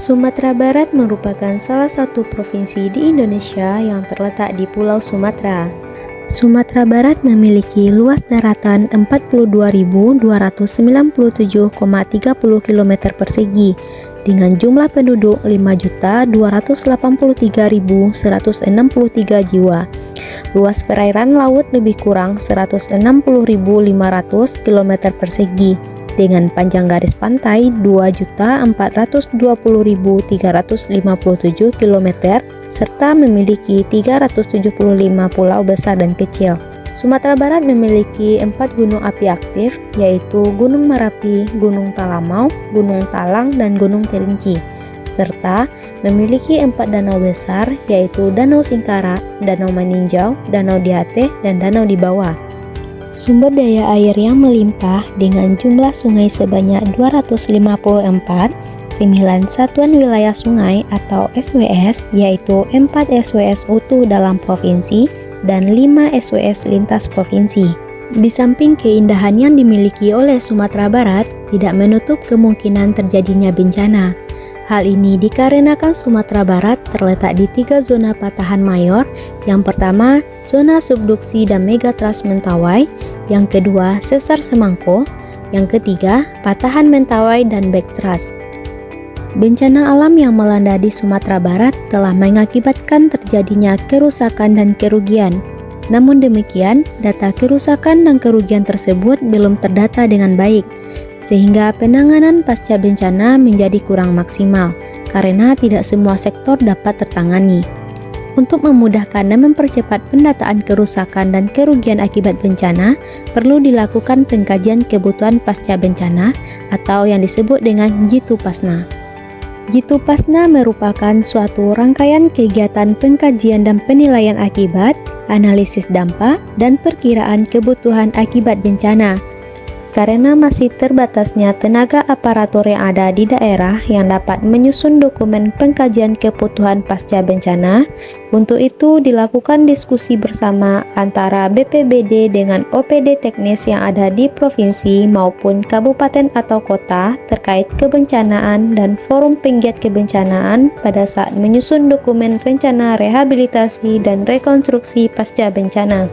Sumatera Barat merupakan salah satu provinsi di Indonesia yang terletak di Pulau Sumatera. Sumatera Barat memiliki luas daratan 42.297,30 km persegi dengan jumlah penduduk 5.283.163 jiwa. Luas perairan laut lebih kurang 160.500 km persegi dengan panjang garis pantai 2.420.357 km serta memiliki 375 pulau besar dan kecil. Sumatera Barat memiliki 4 gunung api aktif, yaitu Gunung Merapi, Gunung Talamau, Gunung Talang, dan Gunung Kerinci, serta memiliki 4 danau besar, yaitu Danau Singkara, Danau Maninjau, Danau di Ateh, dan Danau di Bawah. Sumber daya air yang melimpah dengan jumlah sungai sebanyak 254, 9 satuan wilayah sungai atau SWS, yaitu 4 SWS utuh dalam provinsi dan 5 SWS lintas provinsi. Di samping keindahan yang dimiliki oleh Sumatera Barat, tidak menutup kemungkinan terjadinya bencana. Hal ini dikarenakan Sumatera Barat terletak di 3 zona patahan mayor. Yang pertama, zona subduksi dan megatrust Mentawai. Yang kedua, sesar Semangko. Yang ketiga, patahan Mentawai dan backtrust. Bencana alam yang melanda di Sumatera Barat telah mengakibatkan terjadinya kerusakan dan kerugian. Namun demikian, data kerusakan dan kerugian tersebut belum terdata dengan baik, sehingga penanganan pasca bencana menjadi kurang maksimal karena tidak semua sektor dapat tertangani. Untuk memudahkan dan mempercepat pendataan kerusakan dan kerugian akibat bencana, perlu dilakukan pengkajian kebutuhan pasca bencana atau yang disebut dengan Jitupasna. Jitupasna merupakan suatu rangkaian kegiatan pengkajian dan penilaian akibat, analisis dampak, dan perkiraan kebutuhan akibat bencana. Karena masih terbatasnya tenaga aparatur yang ada di daerah yang dapat menyusun dokumen pengkajian kebutuhan pasca bencana, untuk itu dilakukan diskusi bersama antara BPBD dengan OPD teknis yang ada di provinsi maupun kabupaten atau kota terkait kebencanaan dan forum penggiat kebencanaan pada saat menyusun dokumen rencana rehabilitasi dan rekonstruksi pasca bencana.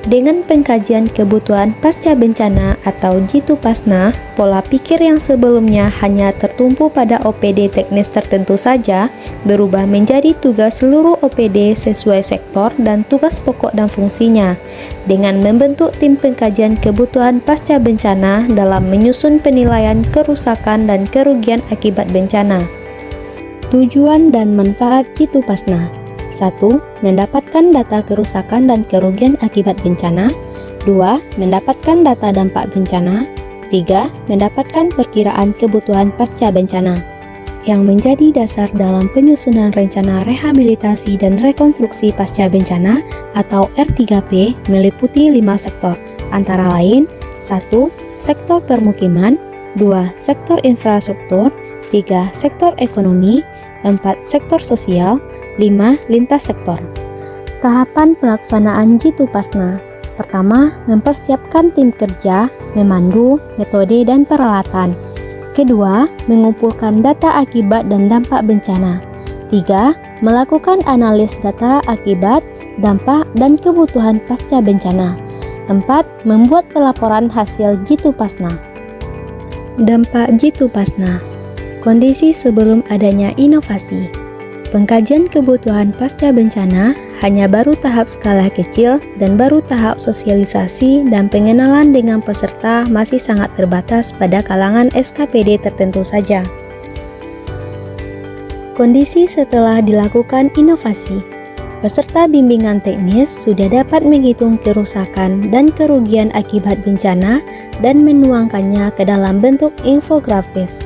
Dengan pengkajian kebutuhan pasca bencana atau Jitupasna, pola pikir yang sebelumnya hanya tertumpu pada OPD teknis tertentu saja berubah menjadi tugas seluruh OPD sesuai sektor dan tugas pokok dan fungsinya, dengan membentuk tim pengkajian kebutuhan pasca bencana dalam menyusun penilaian kerusakan dan kerugian akibat bencana. Tujuan dan manfaat Jitupasna: 1. Mendapatkan data kerusakan dan kerugian akibat bencana. 2. Mendapatkan data dampak bencana. 3. Mendapatkan perkiraan kebutuhan pasca bencana. Yang menjadi dasar dalam penyusunan rencana rehabilitasi dan rekonstruksi pasca bencana atau R3P meliputi 5 sektor, antara lain 1. Sektor permukiman. 2. Sektor infrastruktur. 3. Sektor ekonomi. 4. Sektor sosial. 5. Lintas sektor. Tahapan pelaksanaan Jitupasna: pertama, mempersiapkan tim kerja, memandu, metode dan peralatan. Kedua, mengumpulkan data akibat dan dampak bencana. 3. Melakukan analis data akibat, dampak, dan kebutuhan pasca bencana. 4. Membuat pelaporan hasil Jitupasna. Dampak Jitupasna: kondisi sebelum adanya inovasi. Pengkajian kebutuhan pasca bencana hanya baru tahap skala kecil dan baru tahap sosialisasi dan pengenalan dengan peserta masih sangat terbatas pada kalangan SKPD tertentu saja. Kondisi setelah dilakukan inovasi: peserta bimbingan teknis sudah dapat menghitung kerusakan dan kerugian akibat bencana dan menuangkannya ke dalam bentuk infografis.